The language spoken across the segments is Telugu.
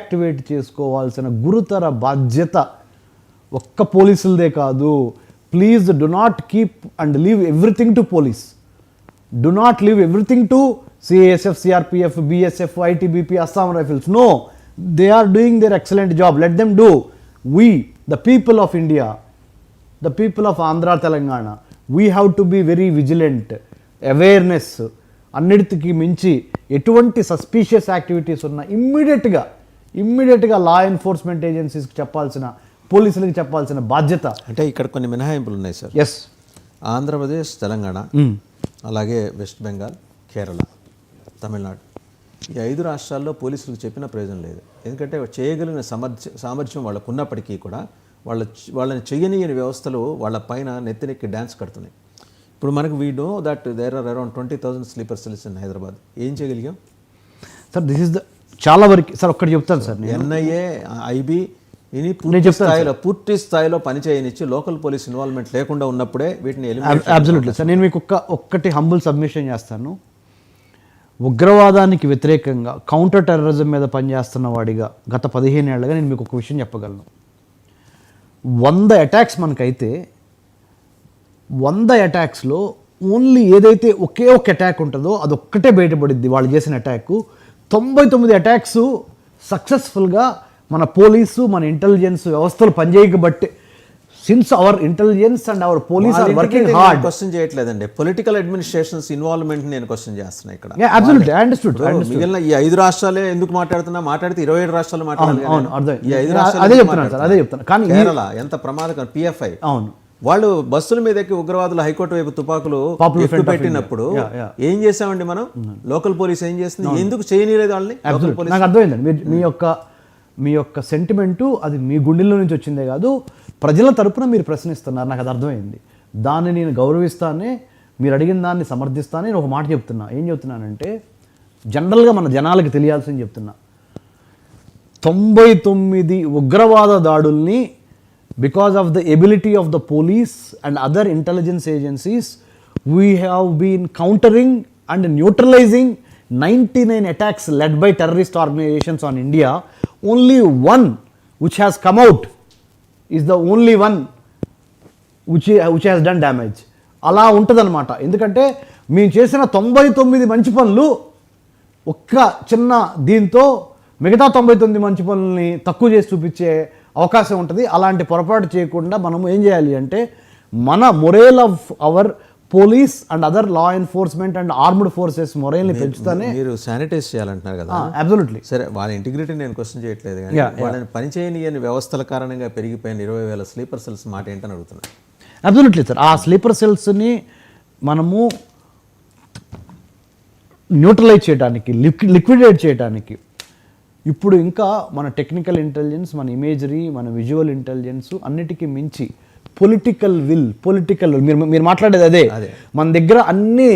రీయాక్టివేట్ చేసుకోవాల్సిన గురుతర బాధ్యత ఒక్క పోలీసులదే కాదు. Please do not keep and leave everything to police. Do not leave everything to CISF, CRPF, BSF, ITBP, Assam Rifles. No, they are doing their excellent job. Let them do. We, the people of India, the people of Andhra, Telangana, we have to be very vigilant. Awareness, అన్నిటికి మించి ఎటువంటి సస్పీషియస్ యాక్టివిటీస్ ఉన్నా ఇమ్మీడియట్గా లా ఎన్ఫోర్స్మెంట్ ఏజెన్సీస్కి చెప్పాల్సిన, పోలీసులకి చెప్పాల్సిన బాధ్యత. అంటే ఇక్కడ కొన్ని మినహాయింపులు ఉన్నాయి సార్. ఎస్, ఆంధ్రప్రదేశ్, తెలంగాణ, అలాగే వెస్ట్ బెంగాల్, కేరళ, తమిళనాడు, ఈ 5 రాష్ట్రాల్లో పోలీసులకు చెప్పిన ప్రయోజనం లేదు. ఎందుకంటే చేయగలిగిన సామర్థ్యం వాళ్ళకు ఉన్నప్పటికీ కూడా వాళ్ళని చెయ్యనీయని వ్యవస్థలు వాళ్ళ పైన నెత్తినెక్కి డ్యాన్స్ కడుతున్నాయి. ఇప్పుడు మనకు we know that there are around 20,000 sleeper cells in Hyderabad. ఏం చేయగలిగాం సార్? దిస్ ఇస్ ద చాలా వరకు సార్. ఒక్కటి చెప్తాను సార్, ఎన్ఐఏ, ఐబీ ఇని పూర్తి స్థాయిలో పనిచేయనిచ్చి లోకల్ పోలీస్ ఇన్వాల్వ్మెంట్ లేకుండా ఉన్నప్పుడే వీటిని అబ్సల్యూట్లీ సార్. నేను మీకు ఒక్కటి హంబుల్ సబ్మిషన్ చేస్తాను. ఉగ్రవాదానికి వ్యతిరేకంగా కౌంటర్ టెర్రరిజం మీద పనిచేస్తున్న వాడిగా గత 15 ఏళ్ళగా నేను మీకు ఒక విషయం చెప్పగలను. 100 అటాక్స్ మనకైతే 100 అటాక్స్లో ఓన్లీ ఏదైతే ఒకే ఒక అటాక్ ఉంటుందో అదొక్కటే బయటపడిద్ది వాళ్ళు చేసిన అటాక్. 99 అటాక్స్ సక్సెస్ఫుల్గా మన పోలీసు, మన ఇంటెలిజెన్స్ వ్యవస్థలు పనిచేయబట్టే. Since our intelligence and our police are working hard. Question చేయట్లేదండి, పొలిటికల్ అడ్మినిస్ట్రేషన్స్ ఇన్వాల్వ్మెంట్ నేను క్వశ్చన్ చేస్తున్నా ఇక్కడ. Absolutely, I understood. మిగిలిన ఈ 5 రాష్ట్రాలే ఎందుకు మాట్లాడితే 27 రాష్ట్రాలు మాట్లాడాలి. ఈ 5 రాష్ట్రాలు అదే చెప్తాను. కానీ కేరళ ఎంత ప్రమాదకరం. పిఎఫ్ఐ అవును, వాళ్ళు బస్సుల మీద ఎక్కి ఉగ్రవాదులు హైకోర్టు వైపు తుపాకులు పెట్టినప్పుడు ఏం చేసామండి మనం? లోకల్ పోలీస్ ఏం చేస్తుంది? ఎందుకు చేయనీయలేదు వాళ్ళని? నాకు అర్థమైందండి మీ యొక్క సెంటిమెంటు. అది మీ గుండెల్లో నుంచి వచ్చిందే కాదు, ప్రజల తరపున మీరు ప్రశ్నిస్తున్నారు. నాకు అది అర్థమైంది. దాన్ని నేను గౌరవిస్తానే, మీరు అడిగిన దాన్ని సమర్థిస్తానే. నేను ఒక మాట చెప్తున్నా. ఏం చెప్తున్నానంటే, జనరల్గా మన జనాలకి తెలియాల్సింది చెప్తున్నా. 99 ఉగ్రవాద దాడుల్ని because of the ability of the police and other intelligence agencies we have been countering and neutralising 99 attacks led by terrorist organizations on India. Only one which has come out is the only one which has done damage. అలా ఉంటుందన్నమాట. ఎందుకంటే మేము చేసిన 99 మంచి పనులు ఒక్క చిన్న దీంతో మిగతా 99 మంచి పనులని తక్కువ చేసి చూపించే అవకాశం ఉంటుంది. అలాంటి పొరపాటు చేయకుండా మనం ఏం చేయాలి అంటే, మన morale of our police and other law enforcement and armed forces మొరైల్ని పెంచుతానే. మీరు శానిటైజ్ చేయాలంటున్నారు కదా. అబ్సల్యూట్లీ. సరే, వాళ్ళ ఇంటిగ్రిటీ నేను క్వశ్చన్ చేయట్లేదు, కానీ వాళ్ళని పనిచేయని వ్యవస్థల కారణంగా పెరిగిపోయిన 20,000 స్లీపర్ సెల్స్ మాట ఏంటని అడుగుతున్నాను. Absolutely sir. ఆ స్లీపర్ సెల్స్ని మనము న్యూట్రలైజ్ చేయడానికి, లిక్విడేట్ చేయడానికి ఇప్పుడు ఇంకా మన టెక్నికల్ ఇంటెలిజెన్స్, మన ఇమేజరీ, మన విజువల్ ఇంటెలిజెన్స్ అన్నిటికీ మించి పొలిటికల్ విల్ మీరు మాట్లాడేది అదే. మన దగ్గర అన్ని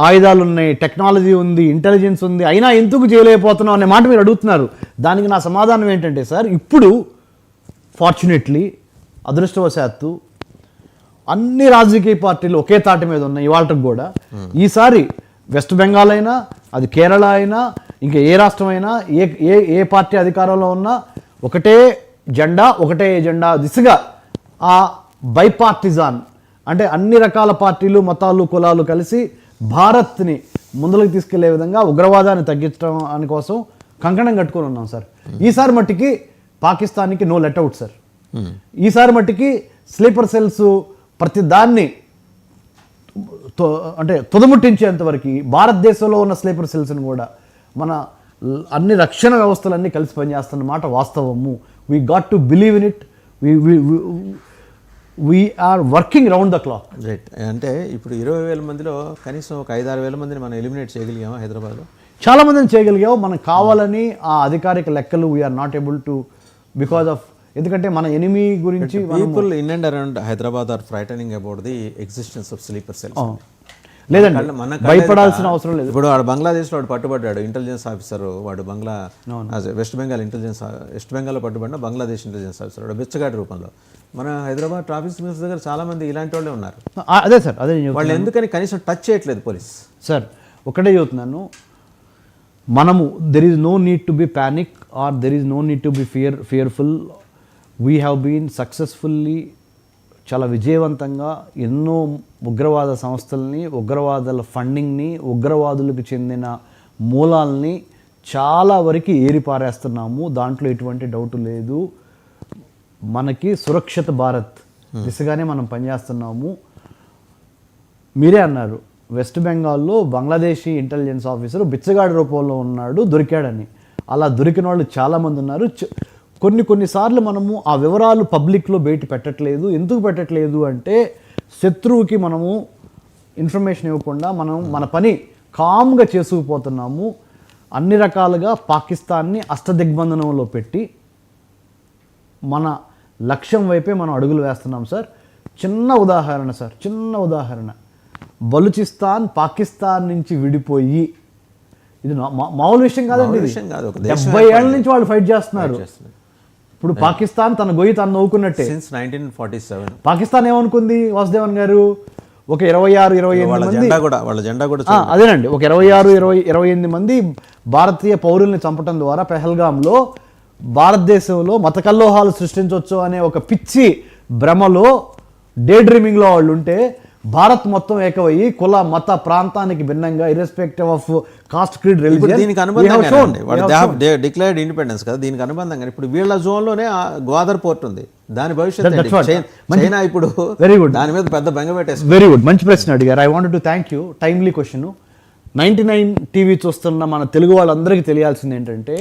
ఆయుధాలు ఉన్నాయి, టెక్నాలజీ ఉంది, ఇంటెలిజెన్స్ ఉంది, అయినా ఎందుకు చేయలేకపోతున్నాం అనే మాట మీరు అడుగుతున్నారు. దానికి నా సమాధానం ఏంటంటే సార్, ఇప్పుడు ఫార్చునేట్లీ అదృష్టవశాత్తు అన్ని రాజకీయ పార్టీలు ఒకే తాటి మీద ఉన్నాయి ఇవాళకి కూడా. ఈసారి వెస్ట్ బెంగాల్ అయినా, అది కేరళ అయినా, ఇంకా ఏ రాష్ట్రం అయినా, ఏ పార్టీ అధికారంలో ఉన్నా ఒకటే జెండా, ఒకటే ఎజెండా దిశగా ఆ బైపార్టిజాన్ అంటే అన్ని రకాల పార్టీలు, మతాలు, కులాలు కలిసి భారత్ని ముందుకు తీసుకెళ్లే విధంగా ఉగ్రవాదాన్ని తగ్గించడం కోసం కంకణం కట్టుకొని ఉన్నాం సార్. ఈసారి మట్టికి పాకిస్తాన్కి నో లెట్ అవుట్ సార్. ఈసారి మట్టికి స్లీపర్ సెల్స్ ప్రతి దాన్ని అంటే తుదముట్టించేంత వరకు భారతదేశంలో ఉన్న స్లీపర్ సెల్స్ని కూడా మన అన్ని రక్షణ వ్యవస్థలన్నీ కలిసి పనిచేస్తున్నమాట వాస్తవము. We got to believe in it. We are working round the clock. Right. అంటే ఇప్పుడు 20,000 మందిలో కనీసం ఒక 5-6 మందిని మనం ఎలిమినేట్ చేయగలిగామా హైదరాబాద్లో? చాలా మందిని చేయగలిగాము. మనం కావాలని ఆ అధికారిక లెక్కలు we are not able to because of, ఎందుకంటే మన ఎనిమీ గురించి people in and around Hyderabad are frightening about the existence of sleeper cells. లేదండి, భయపడాల్సిన అవసరం లేదు. ఇప్పుడు వాడు బంగ్లాదేశ్లో వాడు పట్టుబడ్డాడు, ఇంటెలిజెన్స్ ఆఫీసర్. వాడు వెస్ట్ బెంగాల్లో పట్టుబడిన బంగ్లాదేశ్ ఇంటెలిజెన్స్ ఆఫీసర్, వాడు బిచ్చగాడి రూపంలో. మన హైదరాబాద్ ట్రాఫిక్ సిగ్నల్స్ దగ్గర చాలా మంది ఇలాంటి వాళ్ళే ఉన్నారు. అదే సార్, అదే వాళ్ళు ఎందుకని కనీసం టచ్ చేయట్లేదు పోలీస్? సార్ ఒకటే చెబుతున్నాను, మనము there is no need to be panic or there is no need to be fearful. We have been successfully చాలా విజయవంతంగా ఎన్నో ఉగ్రవాద సంస్థల్ని, ఉగ్రవాదుల ఫండింగ్ని, ఉగ్రవాదులకు చెందిన మూలాల్ని చాలా వరకు ఏరిపారేస్తున్నాము. దాంట్లో ఎటువంటి డౌట్ లేదు. మనకి సురక్షిత భారత్ దిశగానే మనం పనిచేస్తున్నాము. మీరే అన్నారు వెస్ట్ బెంగాల్లో బంగ్లాదేశీ ఇంటెలిజెన్స్ ఆఫీసర్ బిచ్చగాడి రూపంలో ఉన్నాడు, దొరికాడని. అలా దొరికిన వాళ్ళు చాలామంది ఉన్నారు. కొన్నిసార్లు మనము ఆ వివరాలు పబ్లిక్లో బయట పెట్టట్లేదు. ఎందుకు పెట్టట్లేదు అంటే శత్రువుకి మనము ఇన్ఫర్మేషన్ ఇవ్వకుండా మనం మన పని కామ్గా చేసుకుపోతున్నాము. అన్ని రకాలుగా పాకిస్తాన్ని అష్టదిగ్బంధనంలో పెట్టి మన లక్ష్యం వైపే మనం అడుగులు వేస్తున్నాం సార్. చిన్న ఉదాహరణ, బలూచిస్తాన్ పాకిస్తాన్ నుంచి విడిపోయి, ఇది మామూలు విషయం కాదండి. 70 ఏళ్ళ నుంచి వాళ్ళు ఫైట్ చేస్తున్నారు. ఇప్పుడు పాకిస్తాన్ తన గొయ్యి తను నవ్వుకున్నట్టే. సిన్స్ 1947 పాకిస్తాన్ ఏమనుకుంది వాసుదేవన్ గారు, ఒక 26-28 మంది, వాళ్ళ జెండా కూడా అదేనండి, ఒక 26-28 మంది భారతీయ పౌరుల్ని చంపటం ద్వారా పెహల్గాంలో భారతదేశంలో మత కల్లోహాలు సృష్టించవచ్చు అనే ఒక పిచ్చి భ్రమలో, డే డ్రీమింగ్లో వాళ్ళు ఉంటే, భారత్ మొత్తం ఏకమయ్యి కుల మత ప్రాంతానికి భిన్నంగా irrespective of cost, creed, religion, దీనికి అనుబంధంగా డిక్లేర్డ్ ఇండిపెండెన్స్ కదా, దీనికి అనుబంధంగా ఇప్పుడు వీళ్ళ జోన్లోనే గ్వాదర్ పోర్ట్ ఉంది. దాని భవిష్యత్తు చైనా ఇప్పుడు వెరీ గుడ్ దాని మీద పెద్ద బెంగ పెట్టేసి. వెరీ గుడ్, మంచి ప్రశ్న అడిగారు. I wanted to thank you. Timely question. 99 TV చూస్తున్న మన తెలుగు వాళ్ళందరికీ తెలియాల్సింది ఏంటంటే,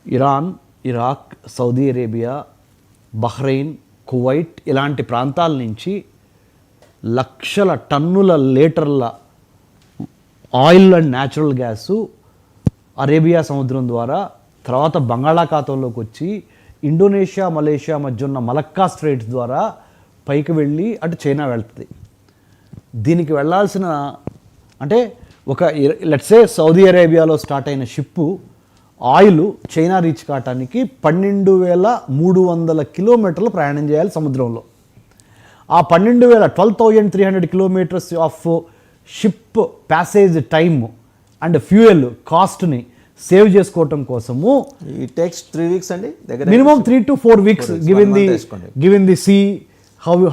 Iran, Iraq, Saudi Arabia, Bahrain, Kuwait ఇలాంటి ప్రాంతాల నుంచి లక్షల టన్నుల లీటర్ల oil and natural gas Arabia సముద్రం ద్వారా, తర్వాత బంగాళాఖాతంలోకి వచ్చి ఇండోనేషియా, మలేషియా మధ్య ఉన్న మలక్కా స్ట్రైట్స్ ద్వారా పైకి వెళ్ళి అటు చైనా వెళ్తుంది. దీనికి వెళ్ళాల్సిన అంటే ఒక లెట్సే సౌదీ అరేబియాలో స్టార్ట్ అయిన షిప్పు ఆయిల్ చైనా రీచ్ కావటానికి 12,300 కిలోమీటర్లు ప్రయాణం చేయాలి సముద్రంలో. ఆ 12,300 kilometres of ship passage time and fuel కాస్ట్ని సేవ్ చేసుకోవటం కోసము ఇట్ టేక్స్ 3 వీక్స్ అండి, minimum 3 to 4 weeks given the sea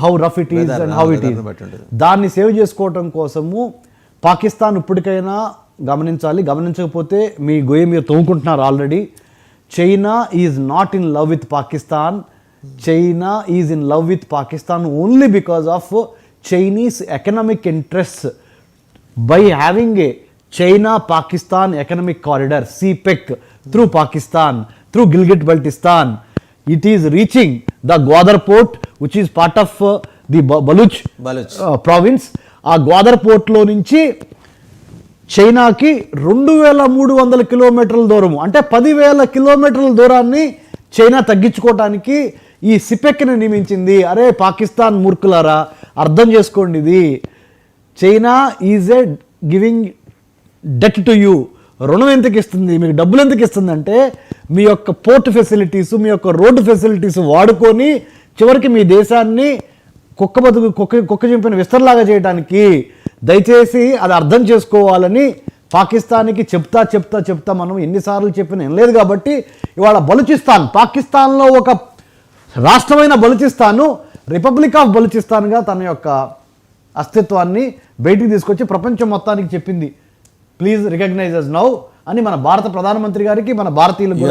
how rough it is and how it is. దాన్ని సేవ్ చేసుకోవటం కోసము పాకిస్తాన్ ఇప్పటికైనా గమనించకపోతే మీ గొయ్యి మీరు తవ్వుకుంటున్నారు already. China is not in love with Pakistan. China is in love with Pakistan only because of Chinese economic interest by having a China Pakistan economic corridor CPEC through Pakistan, through Gilgit Baltistan. It is reaching the Gwadar port, which is part of the Baluch province. ఆ గ్వాదర్ పోర్ట్లో నుంచి చైనాకి 2,300 కిలోమీటర్ల దూరము, అంటే 10,000 కిలోమీటర్ల దూరాన్ని చైనా తగ్గించుకోవటానికి ఈ సిపెక్ని నియమించింది. అరే పాకిస్తాన్ మూర్ఖులారా, అర్థం చేసుకోండి, ఇది China is a giving debt to you. రుణం ఎందుకు ఇస్తుంది, మీకు డబ్బులు ఎందుకు ఇస్తుంది అంటే మీ యొక్క పోర్ట్ ఫెసిలిటీస్, మీ యొక్క రోడ్డు ఫెసిలిటీస్ వాడుకొని చివరికి మీ దేశాన్ని కుక్క చింపిన విస్తరలాగా చేయడానికి. దయచేసి అది అర్థం చేసుకోవాలని పాకిస్తాన్కి చెప్తా మనం ఎన్నిసార్లు చెప్పినా వినలేదు. కాబట్టి ఇవాళ బలూచిస్తాన్, పాకిస్తాన్లో ఒక రాష్ట్రమైన బలూచిస్తాను రిపబ్లిక్ ఆఫ్ బలూచిస్తాన్గా తన యొక్క అస్తిత్వాన్ని బయటికి తీసుకొచ్చి ప్రపంచం మొత్తానికి చెప్పింది. ప్లీజ్ రికగ్నైజ్ అస్ నౌ అని మన భారత ప్రధానమంత్రి గారికి, మన భారతీయులకు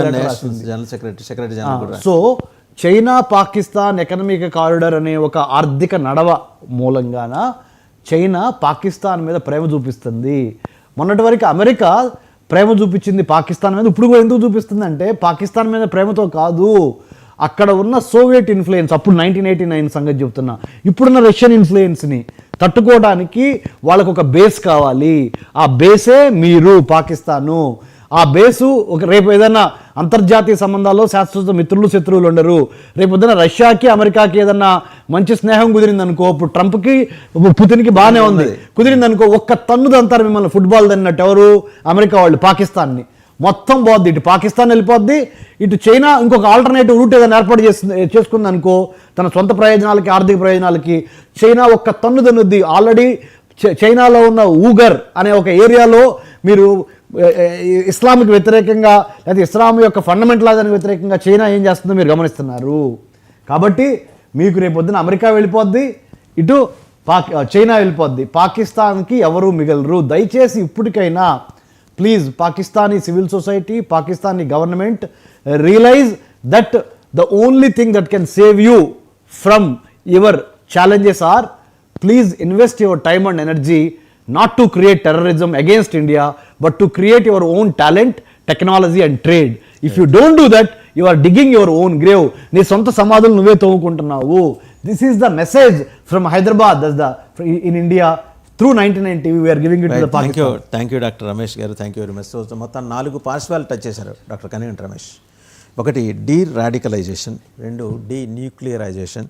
so China Pakistan economic corridor అనే ఒక ఆర్థిక నడవ మూలంగాన చైనా పాకిస్తాన్ మీద ప్రేమ చూపిస్తుంది. మొన్నటి వరకు అమెరికా ప్రేమ చూపించింది పాకిస్తాన్ మీద, ఇప్పుడు కూడా ఎందుకు చూపిస్తుంది అంటే పాకిస్తాన్ మీద ప్రేమతో కాదు, అక్కడ ఉన్న సోవియట్ ఇన్ఫ్లుయెన్స్, అప్పుడు 1989 సంగతి చెప్తున్నా, ఇప్పుడున్న రష్యన్ ఇన్ఫ్లుయెన్స్ని తట్టుకోవడానికి వాళ్ళకు ఒక బేస్ కావాలి. ఆ బేసే మీరు పాకిస్తాను. ఆ బేసు రేపు ఏదైనా అంతర్జాతీయ సంబంధాల్లో శాశ్వత మిత్రులు శత్రువులు ఉండరు. రేపు పొద్దున రష్యాకి అమెరికాకి ఏదన్నా మంచి స్నేహం కుదిరిందనుకో, ఇప్పుడు ట్రంప్కి పుతిన్కి బాగానే ఉంది, కుదిరిందనుకో ఒక్క తన్ను దంతారు మిమ్మల్ని ఫుట్బాల్ దన్నట్టు. ఎవరు? అమెరికా వాళ్ళు పాకిస్తాన్ని. మొత్తం పోద్ది, ఇటు పాకిస్తాన్ వెళ్ళిపోద్ది, ఇటు చైనా ఇంకొక ఆల్టర్నేటివ్ రూట్ ఏదైనా ఏర్పాటు చేసుకుంది అనుకో తన సొంత ప్రయోజనాలకి, ఆర్థిక ప్రయోజనాలకి. చైనా ఒక్క తన్ను దన్నుద్ది. ఆల్రెడీ చైనాలో ఉన్న ఊగర్ అనే ఒక ఏరియాలో మీరు ఇస్లాంకి వ్యతిరేకంగా లేదా ఇస్లాం యొక్క ఫండమెంటలిజానికి వ్యతిరేకంగా చైనా ఏం చేస్తుందో మీరు గమనిస్తున్నారు. కాబట్టి మీకు రేపు పొద్దున అమెరికా వెళ్ళిపోద్ది, ఇటు చైనా వెళ్ళిపోద్ది, పాకిస్తాన్కి ఎవరు మిగలరు. దయచేసి ఇప్పటికైనా please Pakistani civil society, Pakistani government realise that the only thing that can save you from your challenges are, please invest your time and energy not to create terrorism against India, but to create your own talent, technology and trade. If you don't do that, you are digging your own grave. నీ సొంత సమాధులు నువ్వే తవ్వుకుంటున్నావు. This is the message from Hyderabad, in India, through 99 TV we are giving it to the Pakistan. Thank you doctor Ramesh గారు, thank you very much. So మొత్తం 4 పార్శ్వాలు టచ్ చేశారు డాక్టర్ కనిగంటి రమేష్. ఒకటి డీ రాడికలైజేషన్, 2 డీ న్యూక్లియరైజేషన్,